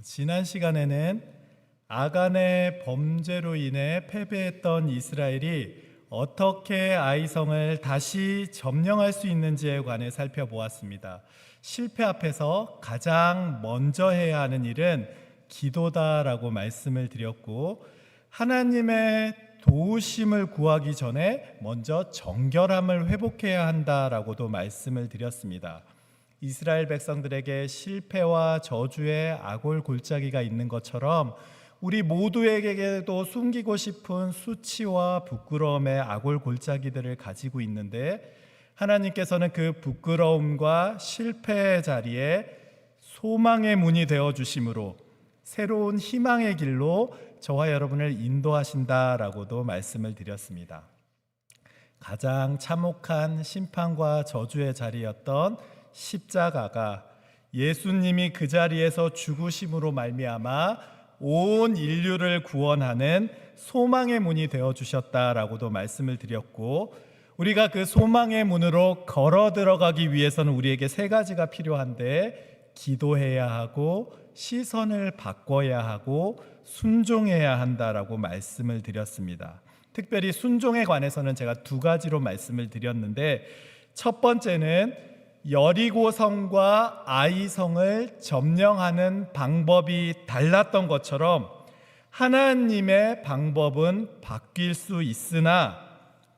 지난 시간에는 아간의 범죄로 인해 패배했던 이스라엘이 어떻게 아이성을 다시 점령할 수 있는지에 관해 살펴보았습니다. 실패 앞에서 가장 먼저 해야 하는 일은 기도다라고 말씀을 드렸고, 하나님의 도우심을 구하기 전에 먼저 정결함을 회복해야 한다라고도 말씀을 드렸습니다. 이스라엘 백성들에게 실패와 저주의 아골 골짜기가 있는 것처럼 우리 모두에게도 숨기고 싶은 수치와 부끄러움의 아골 골짜기들을 가지고 있는데, 하나님께서는 그 부끄러움과 실패의 자리에 소망의 문이 되어 주심으로 새로운 희망의 길로 저와 여러분을 인도하신다라고도 말씀을 드렸습니다. 가장 참혹한 심판과 저주의 자리였던 십자가가 예수님이 그 자리에서 죽으심으로 말미암아 온 인류를 구원하는 소망의 문이 되어 주셨다라고도 말씀을 드렸고, 우리가 그 소망의 문으로 걸어 들어가기 위해서는 우리에게 세 가지가 필요한데, 기도해야 하고 시선을 바꿔야 하고 순종해야 한다라고 말씀을 드렸습니다. 특별히 순종에 관해서는 제가 두 가지로 말씀을 드렸는데, 첫 번째는 여리고성과 아이성을 점령하는 방법이 달랐던 것처럼 하나님의 방법은 바뀔 수 있으나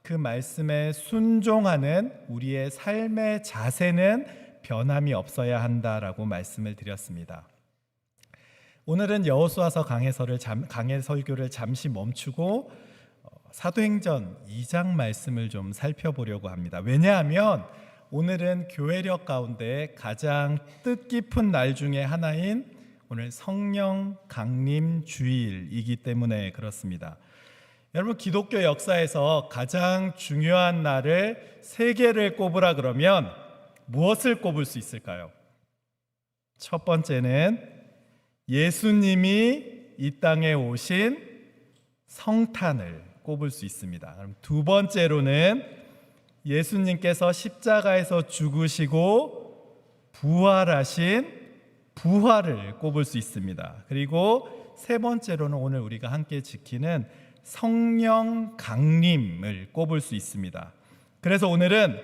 그 말씀에 순종하는 우리의 삶의 자세는 변함이 없어야 한다라고 말씀을 드렸습니다. 오늘은 여호수아서 강해 설교를 잠시 멈추고 사도행전 2장 말씀을 좀 살펴보려고 합니다. 왜냐하면 오늘은 교회력 가운데 가장 뜻깊은 날 중에 하나인 오늘 성령 강림 주일이기 때문에 그렇습니다. 여러분, 기독교 역사에서 가장 중요한 날을 세 개를 꼽으라 그러면 무엇을 꼽을 수 있을까요? 첫 번째는 예수님이 이 땅에 오신 성탄을 꼽을 수 있습니다. 그럼 두 번째로는 예수님께서 십자가에서 죽으시고 부활하신 부활을 꼽을 수 있습니다. 그리고 세 번째로는 오늘 우리가 함께 지키는 성령 강림을 꼽을 수 있습니다. 그래서 오늘은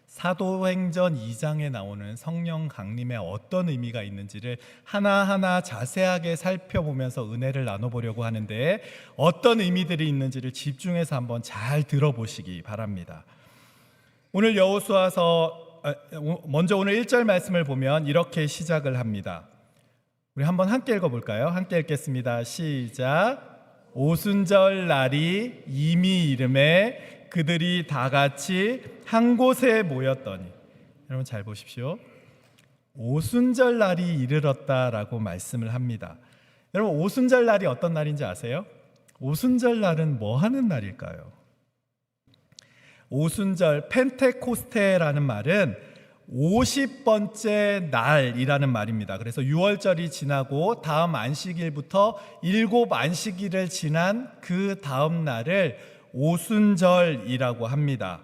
사도행전 2장에 나오는 성령 강림에 어떤 의미가 있는지를 하나하나 자세하게 살펴보면서 은혜를 나눠보려고 하는데, 어떤 의미들이 있는지를 집중해서 한번 잘 들어보시기 바랍니다. 오늘 여호수아서 먼저 오늘 1절 말씀을 보면 이렇게 시작을 합니다. 우리 한번 함께 읽어볼까요? 함께 읽겠습니다. 시작. 오순절 날이 이미 이름에 그들이 다 같이 한 곳에 모였더니, 여러분 잘 보십시오. 오순절 날이 이르렀다라고 말씀을 합니다. 여러분, 오순절 날이 어떤 날인지 아세요? 오순절 날은 뭐 하는 날일까요? 오순절, 펜테코스테라는 말은 50번째 날이라는 말입니다. 그래서 6월절이 지나고 다음 안식일부터 7 안식일을 지난 그 다음 날을 오순절이라고 합니다.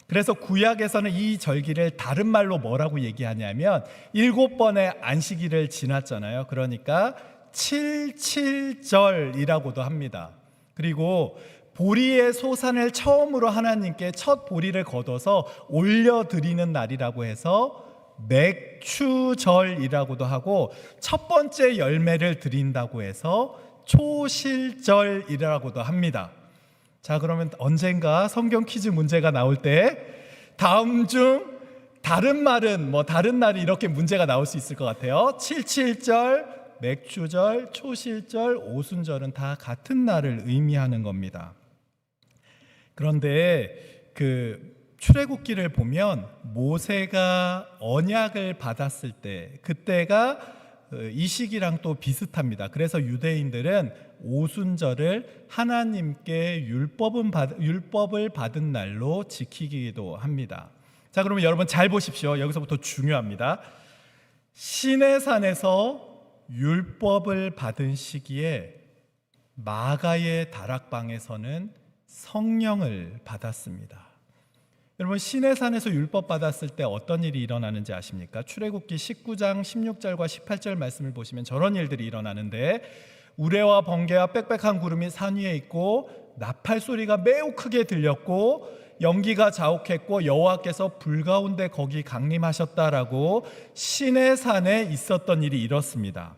그래서 구약에서는 이 절기를 다른 말로 뭐라고 얘기하냐면 7번의 안식일을 지났잖아요. 그러니까 77절이라고도 합니다. 그리고 보리의 소산을 처음으로 하나님께 첫 보리를 거둬서 올려드리는 날이라고 해서 맥추절이라고도 하고, 첫 번째 열매를 드린다고 해서 초실절이라고도 합니다. 자, 그러면 언젠가 성경 퀴즈 문제가 나올 때 다음 중 다른 말은 다른 날이 이렇게 문제가 나올 수 있을 것 같아요. 77절, 맥추절, 초실절, 오순절은 다 같은 날을 의미하는 겁니다. 그런데 그 출애굽기를 보면 모세가 언약을 받았을 때, 그때가 이 시기랑 또 비슷합니다. 그래서 유대인들은 오순절을 하나님께 율법을 받은 날로 지키기도 합니다. 자, 그러면 여러분 잘 보십시오. 여기서부터 중요합니다. 시내산에서 율법을 받은 시기에 마가의 다락방에서는 성령을 받았습니다. 여러분, 시내산에서 율법 받았을 때 어떤 일이 일어나는지 아십니까? 출애굽기 19장 16절과 18절 말씀을 보시면 저런 일들이 일어나는데, 우레와 번개와 빽빽한 구름이 산 위에 있고 나팔 소리가 매우 크게 들렸고 연기가 자욱했고 여호와께서 불 가운데 거기 강림하셨다라고 시내산에 있었던 일이 이렇습니다.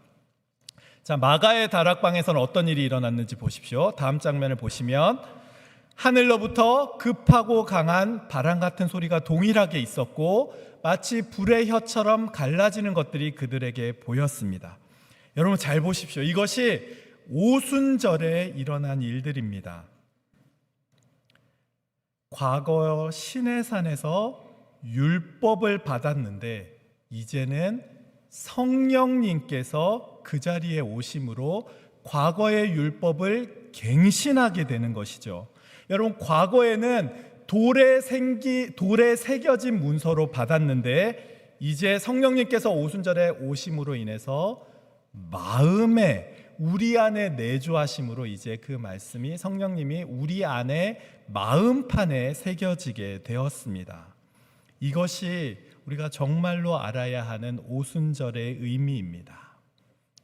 자, 마가의 다락방에서는 어떤 일이 일어났는지 보십시오. 다음 장면을 보시면 하늘로부터 급하고 강한 바람 같은 소리가 동일하게 있었고 마치 불의 혀처럼 갈라지는 것들이 그들에게 보였습니다. 여러분 잘 보십시오. 이것이 오순절에 일어난 일들입니다. 과거 시내산에서 율법을 받았는데 이제는 성령님께서 그 자리에 오심으로 과거의 율법을 갱신하게 되는 것이죠. 여러분, 과거에는 돌에 새겨진 문서로 받았는데 이제 성령님께서 오순절에 오심으로 인해서 마음에, 우리 안에 내주하심으로 이제 그 말씀이, 성령님이 우리 안에 마음판에 새겨지게 되었습니다. 이것이 우리가 정말로 알아야 하는 오순절의 의미입니다.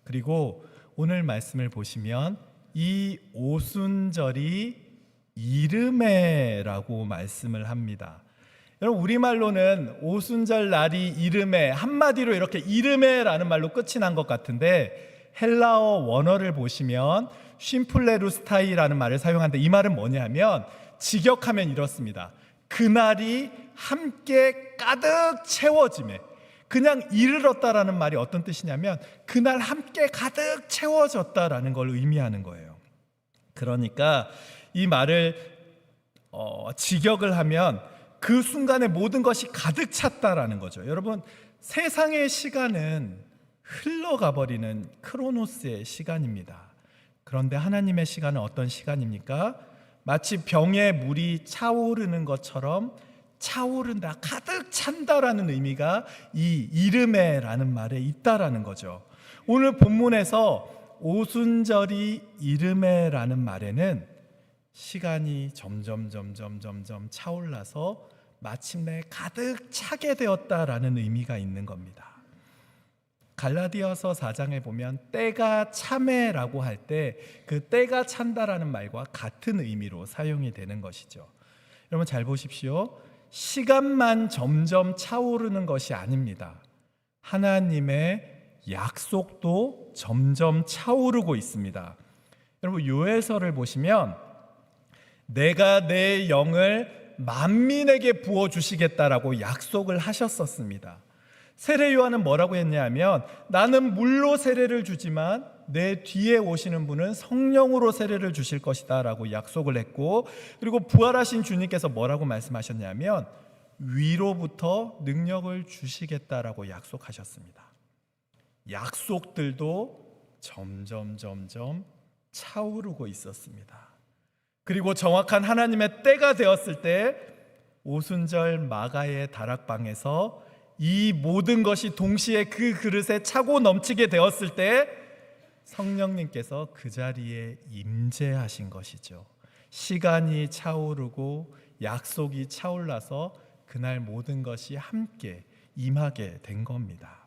그리고 오늘 말씀을 보시면 이 오순절이 이르매라고 말씀을 합니다. 여러분, 우리말로는 오순절 날이 이르매, 한마디로 이렇게 이르매라는 말로 끝이 난 것 같은데 헬라어 원어를 보시면 쉼플레루스타이라는 말을 사용하는데 이 말은 뭐냐면 직역하면 이렇습니다. 그날이 함께 가득 채워짐에, 그냥 이르렀다라는 말이 어떤 뜻이냐면 그날 함께 가득 채워졌다라는 걸 의미하는 거예요. 그러니까 이 말을 직역을 하면 그 순간에 모든 것이 가득 찼다라는 거죠. 여러분, 세상의 시간은 흘러가 버리는 크로노스의 시간입니다. 그런데 하나님의 시간은 어떤 시간입니까? 마치 병에 물이 차오르는 것처럼 차오른다, 가득 찬다라는 의미가 이 이르매라는 말에 있다라는 거죠. 오늘 본문에서 오순절이 이르매라는 말에는 시간이 점점 차올라서 마침내 가득 차게 되었다라는 의미가 있는 겁니다. 갈라디아서 4장에 보면 때가 차매라고 할 때 그 때가 찬다라는 말과 같은 의미로 사용이 되는 것이죠. 여러분 잘 보십시오. 시간만 점점 차오르는 것이 아닙니다. 하나님의 약속도 점점 차오르고 있습니다. 여러분 요엘서를 보시면 내가 내 영을 만민에게 부어주시겠다라고 약속을 하셨었습니다. 세례 요한은 뭐라고 했냐면 나는 물로 세례를 주지만 내 뒤에 오시는 분은 성령으로 세례를 주실 것이다 라고 약속을 했고, 그리고 부활하신 주님께서 뭐라고 말씀하셨냐면 위로부터 능력을 주시겠다라고 약속하셨습니다. 약속들도 점점 차오르고 있었습니다. 그리고 정확한 하나님의 때가 되었을 때 오순절 마가의 다락방에서 이 모든 것이 동시에 그 그릇에 차고 넘치게 되었을 때 성령님께서 그 자리에 임재하신 것이죠. 시간이 차오르고 약속이 차올라서 그날 모든 것이 함께 임하게 된 겁니다.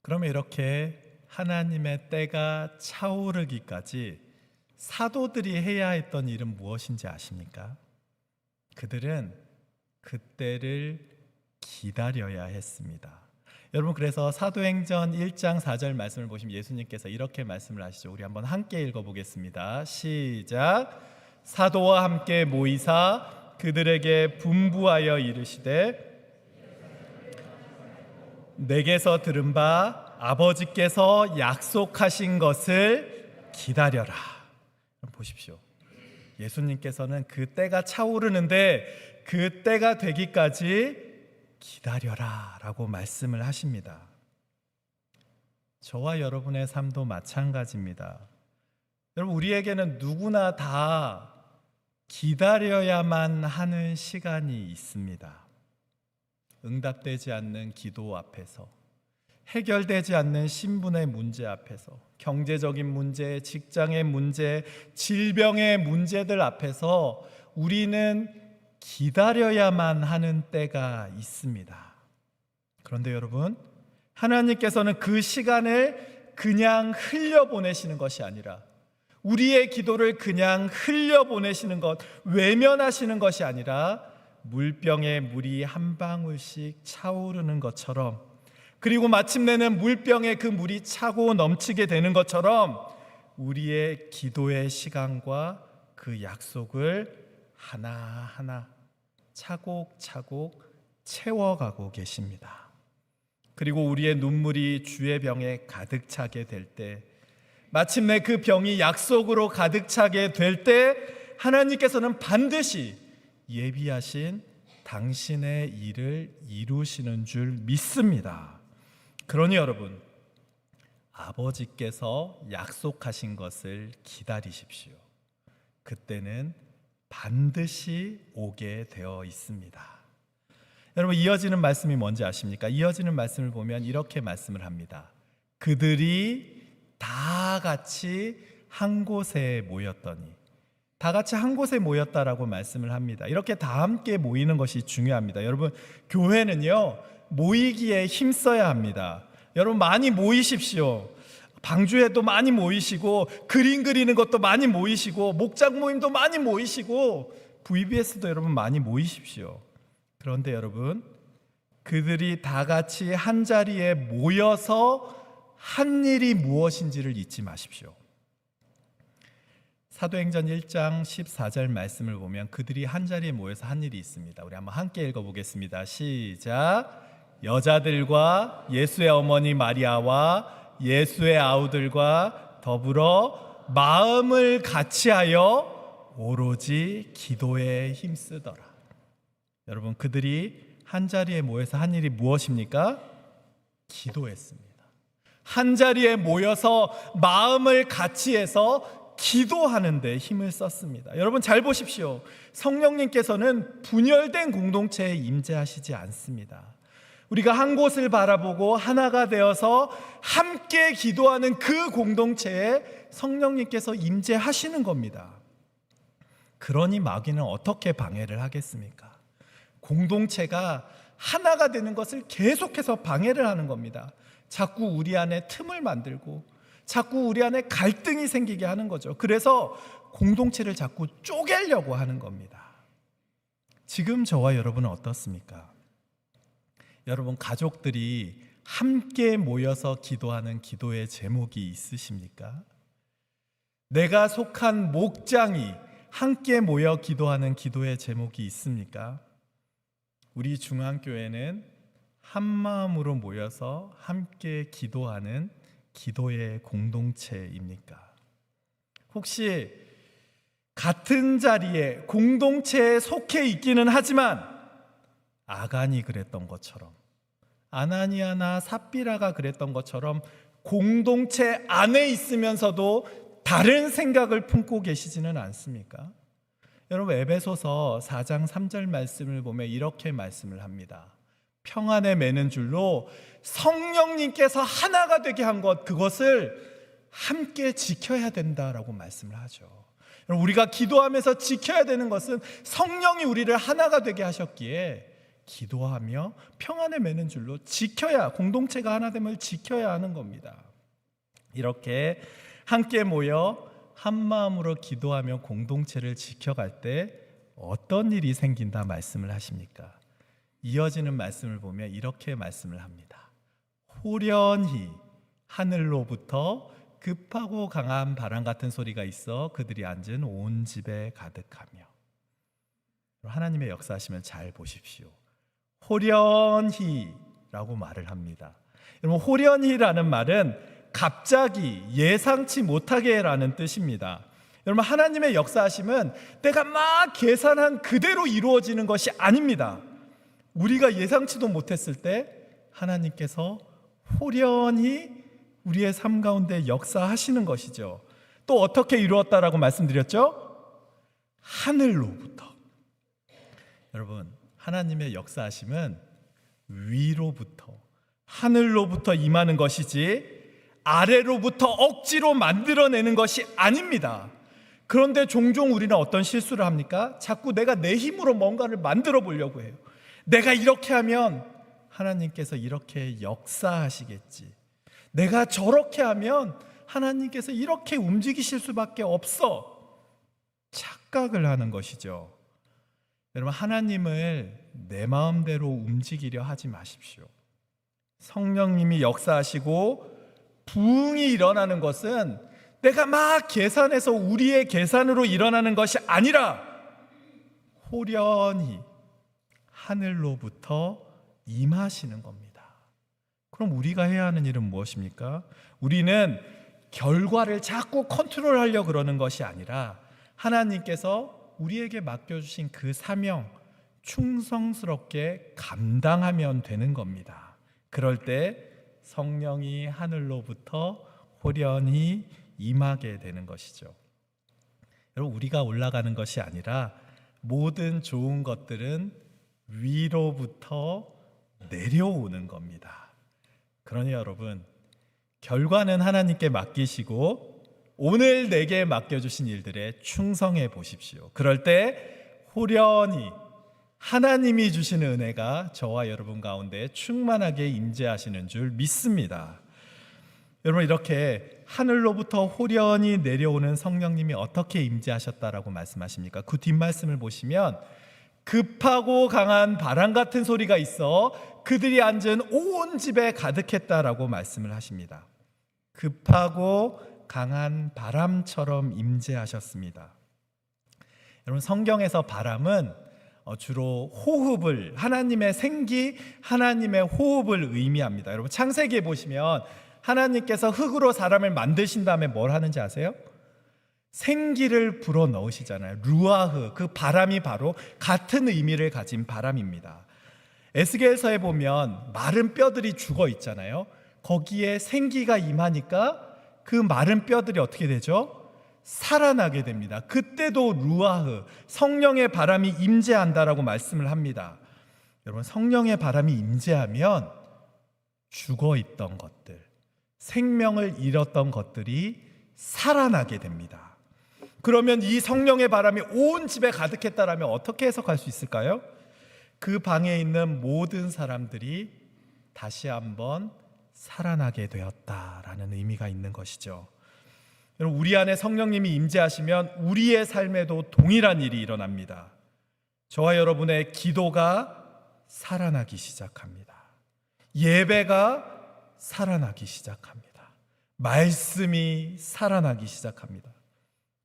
그러면 이렇게 하나님의 때가 차오르기까지 사도들이 해야 했던 일은 무엇인지 아십니까? 그들은 그때를 기다려야 했습니다. 여러분 그래서 사도행전 1장 4절 말씀을 보시면 예수님께서 이렇게 말씀을 하시죠. 우리 한번 함께 읽어보겠습니다. 시작. 사도와 함께 모이사 그들에게 분부하여 이르시되 내게서 들은 바 아버지께서 약속하신 것을 기다려라. 보십시오. 예수님께서는 그 때가 차오르는데 그 때가 되기까지 기다려라 라고 말씀을 하십니다. 저와 여러분의 삶도 마찬가지입니다. 여러분 우리에게는 누구나 다 기다려야만 하는 시간이 있습니다. 응답되지 않는 기도 앞에서, 해결되지 않는 신분의 문제 앞에서, 경제적인 문제, 직장의 문제, 질병의 문제들 앞에서 우리는 기다려야만 하는 때가 있습니다. 그런데 여러분, 하나님께서는 그 시간을 그냥 흘려보내시는 것이 아니라, 우리의 기도를 그냥 흘려보내시는 것, 외면하시는 것이 아니라 물병에 물이 한 방울씩 차오르는 것처럼, 그리고 마침내는 물병에 그 물이 차고 넘치게 되는 것처럼 우리의 기도의 시간과 그 약속을 하나하나 차곡차곡 채워가고 계십니다. 그리고 우리의 눈물이 주의 병에 가득 차게 될 때, 마침내 그 병이 약속으로 가득 차게 될 때, 하나님께서는 반드시 예비하신 당신의 일을 이루시는 줄 믿습니다. 그러니 여러분, 아버지께서 약속하신 것을 기다리십시오. 그때는 반드시 오게 되어 있습니다. 여러분, 이어지는 말씀이 뭔지 아십니까? 이어지는 말씀을 보면 이렇게 말씀을 합니다. 그들이 다 같이 한 곳에 모였더니, 다 같이 한 곳에 모였다라고 말씀을 합니다. 이렇게 다 함께 모이는 것이 중요합니다. 여러분, 교회는요, 모이기에 힘써야 합니다. 여러분, 많이 모이십시오. 방주회도 많이 모이시고, 그림 그리는 것도 많이 모이시고, 목장 모임도 많이 모이시고, VBS도 여러분 많이 모이십시오. 그런데 여러분, 그들이 다 같이 한 자리에 모여서 한 일이 무엇인지를 잊지 마십시오. 사도행전 1장 14절 말씀을 보면 그들이 한 자리에 모여서 한 일이 있습니다. 우리 한번 함께 읽어보겠습니다. 시작. 여자들과 예수의 어머니 마리아와 예수의 아우들과 더불어 마음을 같이하여 오로지 기도에 힘쓰더라. 여러분, 그들이 한 자리에 모여서 한 일이 무엇입니까? 기도했습니다. 한 자리에 모여서 마음을 같이해서 기도하는 데 힘을 썼습니다. 여러분, 잘 보십시오. 성령님께서는 분열된 공동체에 임재하시지 않습니다. 우리가 한 곳을 바라보고 하나가 되어서 함께 기도하는 그 공동체에 성령님께서 임재하시는 겁니다. 그러니 마귀는 어떻게 방해를 하겠습니까? 공동체가 하나가 되는 것을 계속해서 방해를 하는 겁니다. 자꾸 우리 안에 틈을 만들고 자꾸 우리 안에 갈등이 생기게 하는 거죠. 그래서 공동체를 자꾸 쪼개려고 하는 겁니다. 지금 저와 여러분은 어떻습니까? 여러분, 가족들이 함께 모여서 기도하는 기도의 제목이 있으십니까? 내가 속한 목장이 함께 모여 기도하는 기도의 제목이 있습니까? 우리 중앙교회는 한 마음으로 모여서 함께 기도하는 기도의 공동체입니까? 혹시 같은 자리에 공동체에 속해 있기는 하지만 아간이 그랬던 것처럼, 아나니아나 삽비라가 그랬던 것처럼 공동체 안에 있으면서도 다른 생각을 품고 계시지는 않습니까? 여러분, 에베소서 4장 3절 말씀을 보면 이렇게 말씀을 합니다. 평안에 매는 줄로 성령님께서 하나가 되게 한 것, 그것을 함께 지켜야 된다라고 말씀을 하죠. 우리가 기도하면서 지켜야 되는 것은 성령이 우리를 하나가 되게 하셨기에 기도하며 평안에 매는 줄로 지켜야, 공동체가 하나 됨을 지켜야 하는 겁니다. 이렇게 함께 모여 한 마음으로 기도하며 공동체를 지켜갈 때 어떤 일이 생긴다 말씀을 하십니까? 이어지는 말씀을 보면 이렇게 말씀을 합니다. 호련히 하늘로부터 급하고 강한 바람 같은 소리가 있어 그들이 앉은 온 집에 가득하며. 하나님의 역사하심을 잘 보십시오. 호련히라고 말을 합니다. 여러분, 호련히라는 말은 갑자기, 예상치 못하게라는 뜻입니다. 여러분, 하나님의 역사하심은 내가 막 계산한 그대로 이루어지는 것이 아닙니다. 우리가 예상치도 못했을 때 하나님께서 호련히 우리의 삶 가운데 역사하시는 것이죠. 또 어떻게 이루었다라고 말씀드렸죠? 하늘로부터. 여러분, 하나님의 역사하심은 위로부터, 하늘로부터 임하는 것이지 아래로부터 억지로 만들어내는 것이 아닙니다. 그런데 종종 우리는 어떤 실수를 합니까? 자꾸 내가 내 힘으로 뭔가를 만들어 보려고 해요. 내가 이렇게 하면 하나님께서 이렇게 역사하시겠지. 내가 저렇게 하면 하나님께서 이렇게 움직이실 수밖에 없어. 착각을 하는 것이죠. 여러분, 하나님을 내 마음대로 움직이려 하지 마십시오. 성령님이 역사하시고 부흥이 일어나는 것은 내가 막 계산해서 우리의 계산으로 일어나는 것이 아니라 호련히 하늘로부터 임하시는 겁니다. 그럼 우리가 해야 하는 일은 무엇입니까? 우리는 결과를 자꾸 컨트롤하려고 그러는 것이 아니라 하나님께서 우리에게 맡겨주신 그 사명 충성스럽게 감당하면 되는 겁니다. 그럴 때 성령이 하늘로부터 호련히 임하게 되는 것이죠. 여러분, 우리가 올라가는 것이 아니라 모든 좋은 것들은 위로부터 내려오는 겁니다. 그러니 여러분, 결과는 하나님께 맡기시고 오늘 내게 맡겨주신 일들에 충성해 보십시오. 그럴 때 호련히 하나님이 주시는 은혜가 저와 여러분 가운데 충만하게 임재하시는 줄 믿습니다. 여러분, 이렇게 하늘로부터 호련히 내려오는 성령님이 어떻게 임재하셨다라고 말씀하십니까? 그 뒷말씀을 보시면 급하고 강한 바람 같은 소리가 있어 그들이 앉은 온 집에 가득했다라고 말씀을 하십니다. 급하고 강한 바람처럼 임재하셨습니다. 여러분, 성경에서 바람은 주로 호흡을, 하나님의 생기, 하나님의 호흡을 의미합니다. 여러분, 창세기에 보시면 하나님께서 흙으로 사람을 만드신 다음에 뭘 하는지 아세요? 생기를 불어 넣으시잖아요. 루아흐, 그 바람이 바로 같은 의미를 가진 바람입니다. 에스겔서에 보면 마른 뼈들이 죽어 있잖아요. 거기에 생기가 임하니까 그 마른 뼈들이 어떻게 되죠? 살아나게 됩니다. 그때도 루아흐, 성령의 바람이 임재한다라고 말씀을 합니다. 여러분, 성령의 바람이 임재하면 죽어 있던 것들, 생명을 잃었던 것들이 살아나게 됩니다. 그러면 이 성령의 바람이 온 집에 가득했다라면 어떻게 해석할 수 있을까요? 그 방에 있는 모든 사람들이 다시 한번 살아나게 되었다라는 의미가 있는 것이죠. 여러분, 우리 안에 성령님이 임재하시면 우리의 삶에도 동일한 일이 일어납니다. 저와 여러분의 기도가 살아나기 시작합니다. 예배가 살아나기 시작합니다. 말씀이 살아나기 시작합니다.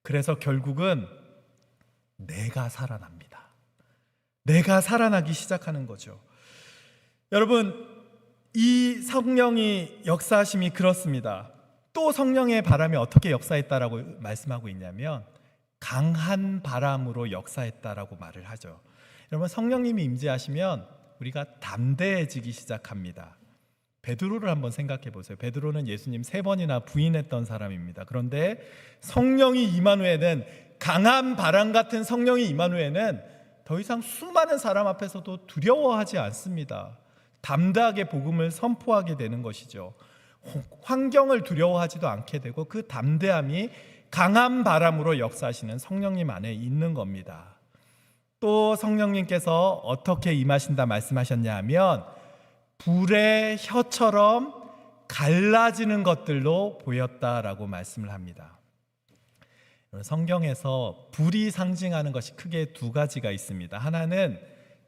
그래서 결국은 내가 살아납니다. 내가 살아나기 시작하는 거죠. 여러분, 이 성령이 역사하심이 그렇습니다. 또 성령의 바람이 어떻게 역사했다라고 말씀하고 있냐면 강한 바람으로 역사했다라고 말을 하죠. 여러분, 성령님이 임재하시면 우리가 담대해지기 시작합니다. 베드로를 한번 생각해 보세요. 베드로는 예수님 3번이나 부인했던 사람입니다. 그런데 성령이 임한 후에는, 강한 바람 같은 성령이 임한 후에는 더 이상 수많은 사람 앞에서도 두려워하지 않습니다. 담대하게 복음을 선포하게 되는 것이죠. 환경을 두려워하지도 않게 되고 그 담대함이 강한 바람으로 역사하시는 성령님 안에 있는 겁니다. 또 성령님께서 어떻게 임하신다 말씀하셨냐 하면 불의 혀처럼 갈라지는 것들로 보였다라고 말씀을 합니다. 성경에서 불이 상징하는 것이 크게 2가지가 있습니다. 하나는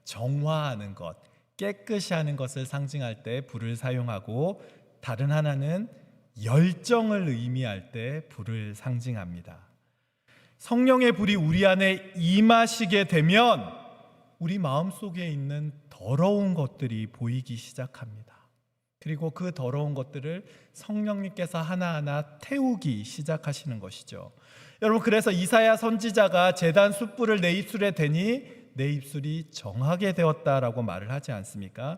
정화하는 것, 깨끗이 하는 것을 상징할 때 불을 사용하고, 다른 하나는 열정을 의미할 때 불을 상징합니다. 성령의 불이 우리 안에 임하시게 되면 우리 마음속에 있는 더러운 것들이 보이기 시작합니다. 그리고 그 더러운 것들을 성령님께서 하나하나 태우기 시작하시는 것이죠. 여러분, 그래서 이사야 선지자가 제단 숯불을 내 입술에 대니 내 입술이 정하게 되었다라고 말을 하지 않습니까?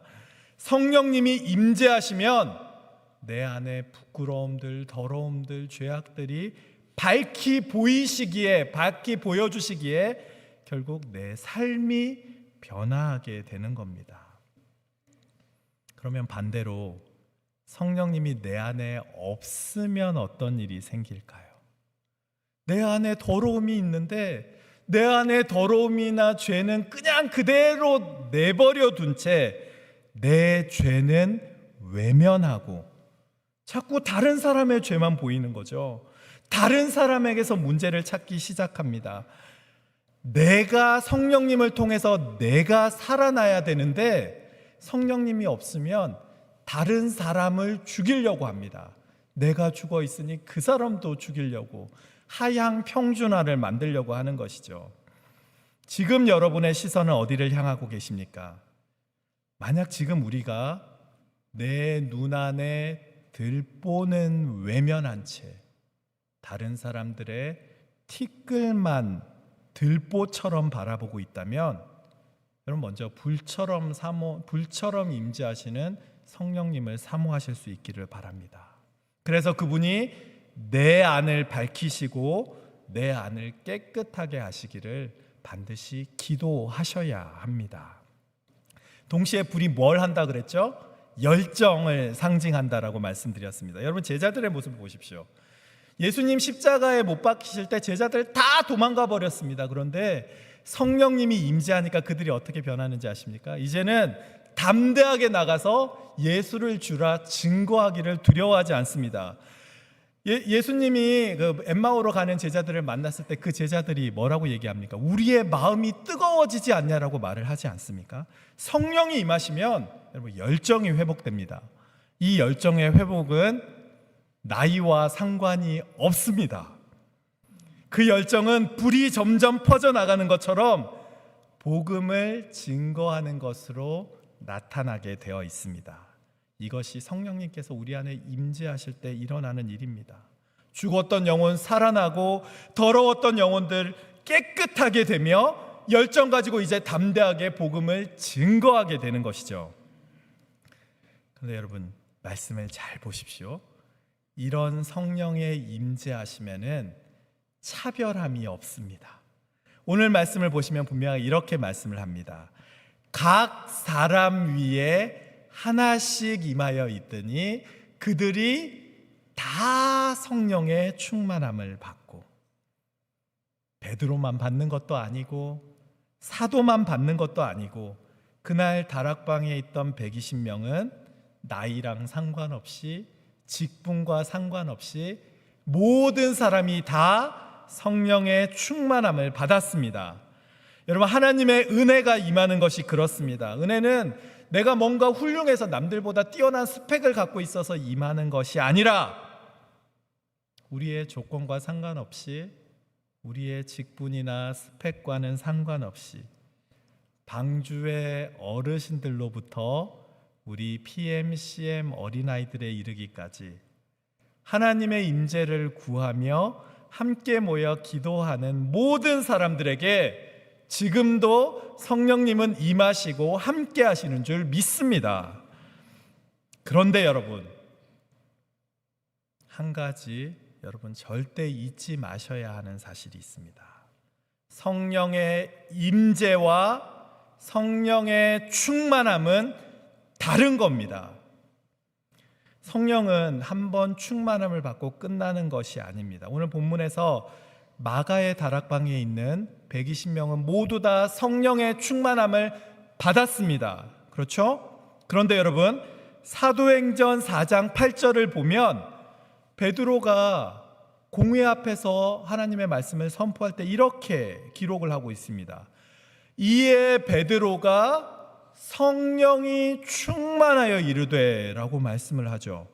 성령님이 임재하시면 내 안에 부끄러움들, 더러움들, 죄악들이 밝히 보이시기에, 밝히 보여주시기에 결국 내 삶이 변화하게 되는 겁니다. 그러면 반대로 성령님이 내 안에 없으면 어떤 일이 생길까요? 내 안에 더러움이 있는데 내 안에 더러움이나 죄는 그냥 그대로 내버려 둔 채 내 죄는 외면하고 자꾸 다른 사람의 죄만 보이는 거죠. 다른 사람에게서 문제를 찾기 시작합니다. 내가 성령님을 통해서 내가 살아나야 되는데 성령님이 없으면 다른 사람을 죽이려고 합니다. 내가 죽어 있으니 그 사람도 죽이려고 하향 평준화를 만들려고 하는 것이죠. 지금 여러분의 시선은 어디를 향하고 계십니까? 만약 지금 우리가 내 눈 안에 들보는 외면한 채 다른 사람들의 티끌만 들보처럼 바라보고 있다면 여러분 먼저 불처럼 임재하시는 성령님을 사모하실 수 있기를 바랍니다. 그래서 그분이 내 안을 밝히시고 내 안을 깨끗하게 하시기를 반드시 기도하셔야 합니다. 동시에 불이 뭘 한다 그랬죠? 열정을 상징한다라고 말씀드렸습니다. 여러분 제자들의 모습을 보십시오. 예수님 십자가에 못 박히실 때 제자들 다 도망가 버렸습니다. 그런데 성령님이 임재하니까 그들이 어떻게 변하는지 아십니까? 이제는 담대하게 나가서 예수를 주라 증거하기를 두려워하지 않습니다. 예수님이 그 엠마오로 가는 제자들을 만났을 때 그 제자들이 뭐라고 얘기합니까? 우리의 마음이 뜨거워지지 않냐라고 말을 하지 않습니까? 성령이 임하시면 여러분 열정이 회복됩니다. 이 열정의 회복은 나이와 상관이 없습니다. 그 열정은 불이 점점 퍼져나가는 것처럼 복음을 증거하는 것으로 나타나게 되어 있습니다. 이것이 성령님께서 우리 안에 임재하실 때 일어나는 일입니다. 죽었던 영혼 살아나고 더러웠던 영혼들 깨끗하게 되며 열정 가지고 이제 담대하게 복음을 증거하게 되는 것이죠. 그런데 여러분 말씀을 잘 보십시오. 이런 성령의 임재하시면은 차별함이 없습니다. 오늘 말씀을 보시면 분명히 이렇게 말씀을 합니다. 각 사람 위에 하나씩 임하여 있더니 그들이 다 성령의 충만함을 받고 베드로만 받는 것도 아니고 사도만 받는 것도 아니고 그날 다락방에 있던 120명은 나이랑 상관없이 직분과 상관없이 모든 사람이 다 성령의 충만함을 받았습니다. 여러분 하나님의 은혜가 임하는 것이 그렇습니다. 은혜는 내가 뭔가 훌륭해서 남들보다 뛰어난 스펙을 갖고 있어서 임하는 것이 아니라 우리의 조건과 상관없이 우리의 직분이나 스펙과는 상관없이 방주의 어르신들로부터 우리 PM, CM 어린아이들에 이르기까지 하나님의 임재를 구하며 함께 모여 기도하는 모든 사람들에게 지금도 성령님은 임하시고 함께 하시는 줄 믿습니다. 그런데 여러분 한 가지 여러분 절대 잊지 마셔야 하는 사실이 있습니다. 성령의 임재와 성령의 충만함은 다른 겁니다. 성령은 한번 충만함을 받고 끝나는 것이 아닙니다. 오늘 본문에서 마가의 다락방에 있는 120명은 모두 다 성령의 충만함을 받았습니다. 그렇죠? 그런데 여러분 사도행전 4장 8절을 보면 베드로가 공회 앞에서 하나님의 말씀을 선포할 때 이렇게 기록을 하고 있습니다. 이에 베드로가 성령이 충만하여 이르되 라고 말씀을 하죠.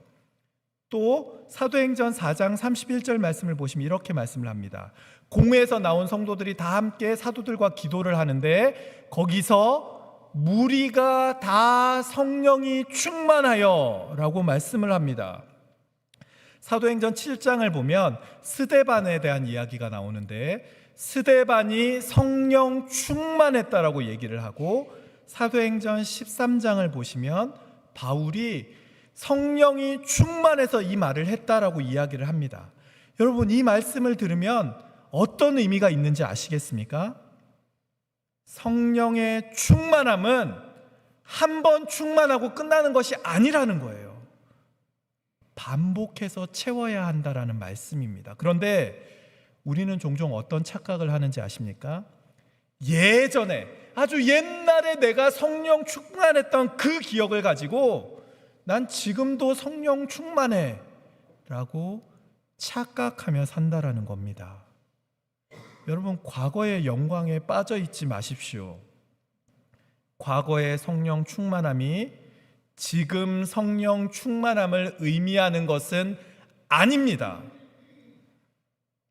또 사도행전 4장 31절 말씀을 보시면 이렇게 말씀을 합니다. 공회에서 나온 성도들이 다 함께 사도들과 기도를 하는데 거기서 무리가 다 성령이 충만하여 라고 말씀을 합니다. 사도행전 7장을 보면 스데반에 대한 이야기가 나오는데 스데반이 성령 충만했다라고 얘기를 하고 사도행전 13장을 보시면 바울이 성령이 충만해서 이 말을 했다라고 이야기를 합니다. 여러분 이 말씀을 들으면 어떤 의미가 있는지 아시겠습니까? 성령의 충만함은 한 번 충만하고 끝나는 것이 아니라는 거예요. 반복해서 채워야 한다라는 말씀입니다. 그런데 우리는 종종 어떤 착각을 하는지 아십니까? 예전에, 아주 옛날에 내가 성령 충만했던 그 기억을 가지고 난 지금도 성령 충만해 라고 착각하며 산다라는 겁니다. 여러분, 과거의 영광에 빠져 있지 마십시오. 과거의 성령 충만함이 지금 성령 충만함을 의미하는 것은 아닙니다.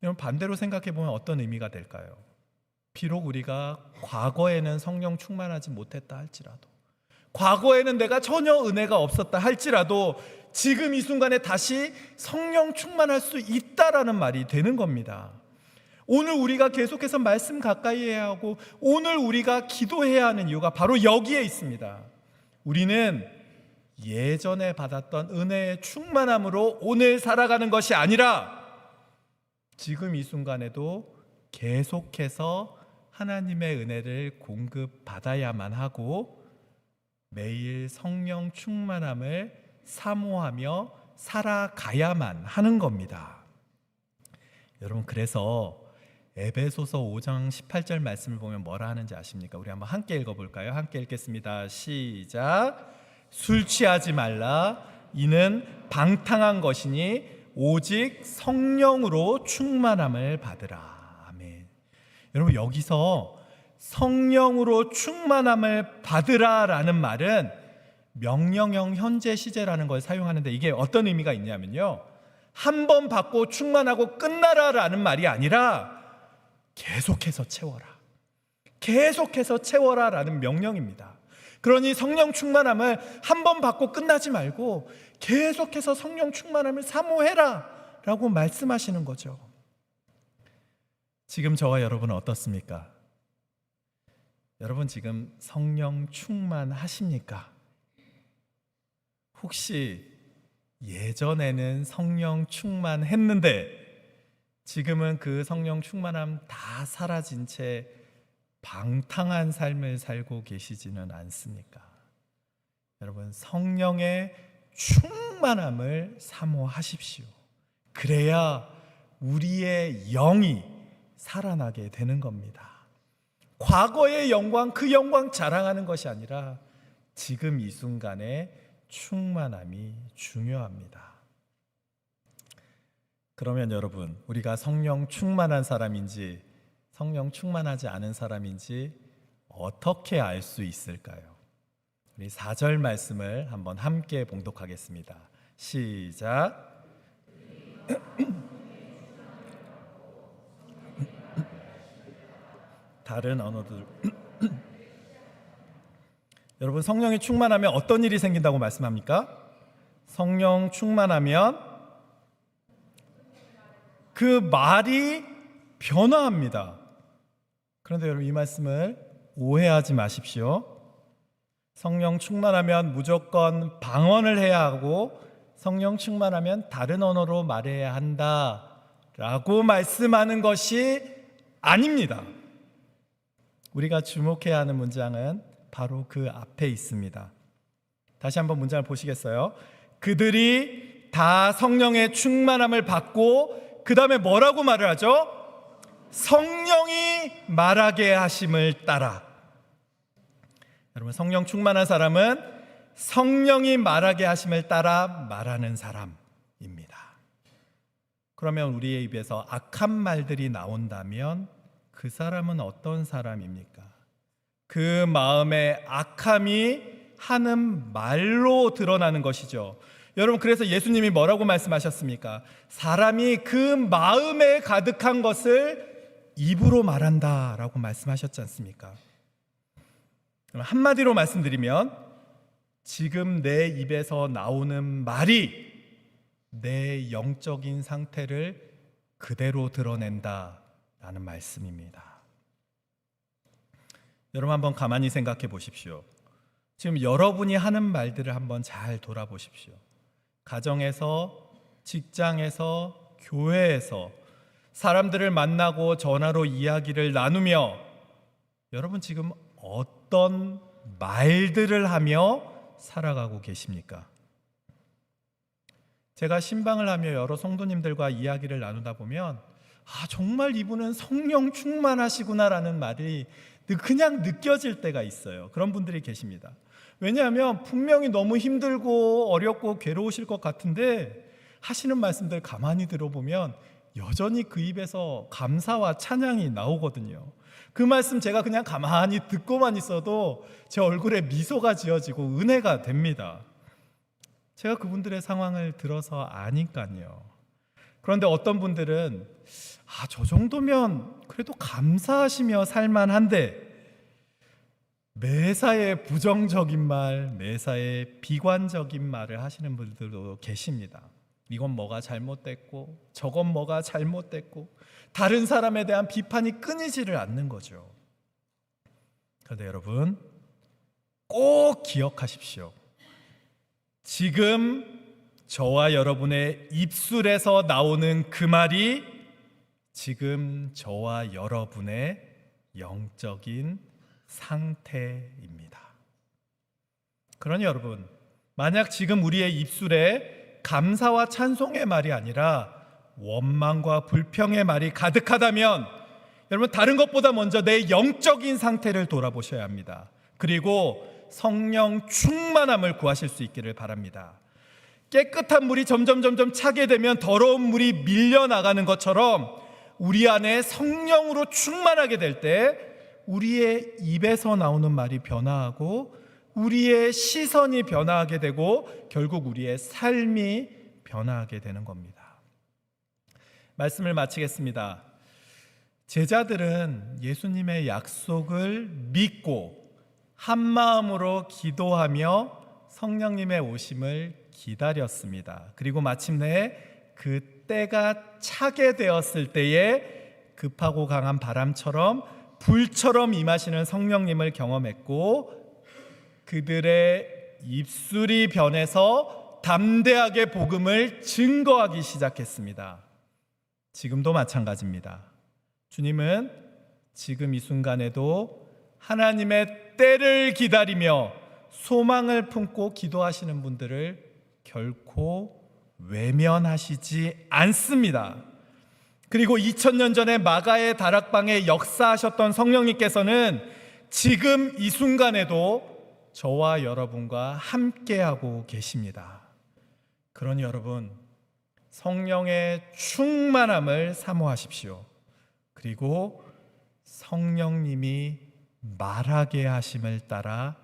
여러분, 반대로 생각해 보면 어떤 의미가 될까요? 비록 우리가 과거에는 성령 충만하지 못했다 할지라도, 과거에는 내가 전혀 은혜가 없었다 할지라도 지금 이 순간에 다시 성령 충만할 수 있다라는 말이 되는 겁니다. 오늘 우리가 계속해서 말씀 가까이 해야 하고 오늘 우리가 기도해야 하는 이유가 바로 여기에 있습니다. 우리는 예전에 받았던 은혜의 충만함으로 오늘 살아가는 것이 아니라 지금 이 순간에도 계속해서 하나님의 은혜를 공급받아야만 하고 매일 성령 충만함을 사모하며 살아가야만 하는 겁니다. 여러분, 그래서 에베소서 5장 18절 말씀을 보면 뭐라 하는지 아십니까? 우리 한번 함께 읽어볼까요? 함께 읽겠습니다. 시작. 술 취하지 말라. 이는 방탕한 것이니 오직 성령으로 충만함을 받으라. 아멘. 여러분, 여기서 성령으로 충만함을 받으라라는 말은 명령형 현재 시제라는 걸 사용하는데 이게 어떤 의미가 있냐면요, 한 번 받고 충만하고 끝나라라는 말이 아니라 계속해서 채워라, 계속해서 채워라라는 명령입니다. 그러니 성령 충만함을 한 번 받고 끝나지 말고 계속해서 성령 충만함을 사모해라 라고 말씀하시는 거죠. 지금 저와 여러분은 어떻습니까? 여러분 지금 성령 충만하십니까? 혹시 예전에는 성령 충만했는데 지금은 그 성령 충만함 다 사라진 채 방탕한 삶을 살고 계시지는 않습니까? 여러분, 성령의 충만함을 사모하십시오. 그래야 우리의 영이 살아나게 되는 겁니다. 과거의 영광, 그 영광 자랑하는 것이 아니라 지금 이 순간의 충만함이 중요합니다. 그러면 여러분, 우리가 성령 충만한 사람인지 성령 충만하지 않은 사람인지 어떻게 알 수 있을까요? 우리 4절 말씀을 한번 함께 봉독하겠습니다. 시작. 다른 언어들 여러분, 성령이 충만하면 어떤 일이 생긴다고 말씀합니까? 성령 충만하면 그 말이 변화합니다. 그런데 여러분, 이 말씀을 오해하지 마십시오. 성령 충만하면 무조건 방언을 해야 하고 성령 충만하면 다른 언어로 말해야 한다라고 말씀하는 것이 아닙니다. 우리가 주목해야 하는 문장은 바로 그 앞에 있습니다. 다시 한번 문장을 보시겠어요? 그들이 다 성령의 충만함을 받고 그 다음에 뭐라고 말을 하죠? 성령이 말하게 하심을 따라. 여러분, 성령 충만한 사람은 성령이 말하게 하심을 따라 말하는 사람입니다. 그러면 우리의 입에서 악한 말들이 나온다면 그 사람은 어떤 사람입니까? 그 마음의 악함이 하는 말로 드러나는 것이죠. 여러분, 그래서 예수님이 뭐라고 말씀하셨습니까? 사람이 그 마음에 가득한 것을 입으로 말한다라고 말씀하셨지 않습니까? 한마디로 말씀드리면 지금 내 입에서 나오는 말이 내 영적인 상태를 그대로 드러낸다라는 말씀입니다. 여러분, 한번 가만히 생각해 보십시오. 지금 여러분이 하는 말들을 한번 잘 돌아보십시오. 가정에서, 직장에서, 교회에서 사람들을 만나고 전화로 이야기를 나누며 여러분 지금 어떤 말들을 하며 살아가고 계십니까? 제가 신방을 하며 여러 성도님들과 이야기를 나누다 보면 정말 이분은 성령 충만하시구나라는 말이 그냥 느껴질 때가 있어요. 그런 분들이 계십니다. 왜냐하면 분명히 너무 힘들고 어렵고 괴로우실 것 같은데 하시는 말씀들 가만히 들어보면 여전히 그 입에서 감사와 찬양이 나오거든요. 그 말씀 제가 그냥 가만히 듣고만 있어도 제 얼굴에 미소가 지어지고 은혜가 됩니다. 제가 그분들의 상황을 들어서 아니까요. 그런데 어떤 분들은 저 정도면 그래도 감사하시며 살만한데 매사에 부정적인 말, 매사에 비관적인 말을 하시는 분들도 계십니다. 이건 뭐가 잘못됐고 저건 뭐가 잘못됐고 다른 사람에 대한 비판이 끊이지를 않는 거죠. 그런데 여러분 꼭 기억하십시오. 지금 저와 여러분의 입술에서 나오는 그 말이 지금 저와 여러분의 영적인 상태입니다. 그러니 여러분, 만약 지금 우리의 입술에 감사와 찬송의 말이 아니라 원망과 불평의 말이 가득하다면 여러분 다른 것보다 먼저 내 영적인 상태를 돌아보셔야 합니다. 그리고 성령 충만함을 구하실 수 있기를 바랍니다. 깨끗한 물이 점점 차게 되면 더러운 물이 밀려나가는 것처럼 우리 안에 성령으로 충만하게 될 때 우리의 입에서 나오는 말이 변화하고 우리의 시선이 변화하게 되고 결국 우리의 삶이 변화하게 되는 겁니다. 말씀을 마치겠습니다. 제자들은 예수님의 약속을 믿고 한 마음으로 기도하며 성령님의 오심을 기다렸습니다. 그리고 마침내 그 때가 차게 되었을 때에 급하고 강한 바람처럼 불처럼 임하시는 성령님을 경험했고 그들의 입술이 변해서 담대하게 복음을 증거하기 시작했습니다. 지금도 마찬가지입니다. 주님은 지금 이 순간에도 하나님의 때를 기다리며 소망을 품고 기도하시는 분들을 결코 외면하시지 않습니다. 그리고 2000년 전에 마가의 다락방에 역사하셨던 성령님께서는 지금 이 순간에도 저와 여러분과 함께하고 계십니다. 그러니 여러분, 성령의 충만함을 사모하십시오. 그리고 성령님이 말하게 하심을 따라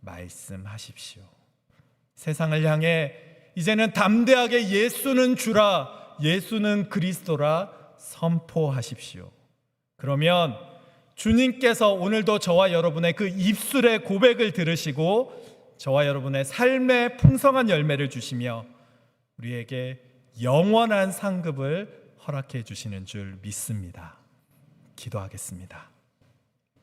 말씀하십시오. 세상을 향해 이제는 담대하게 예수는 주라, 예수는 그리스도라 선포하십시오. 그러면 주님께서 오늘도 저와 여러분의 그 입술의 고백을 들으시고 저와 여러분의 삶의 풍성한 열매를 주시며 우리에게 영원한 상급을 허락해 주시는 줄 믿습니다. 기도하겠습니다.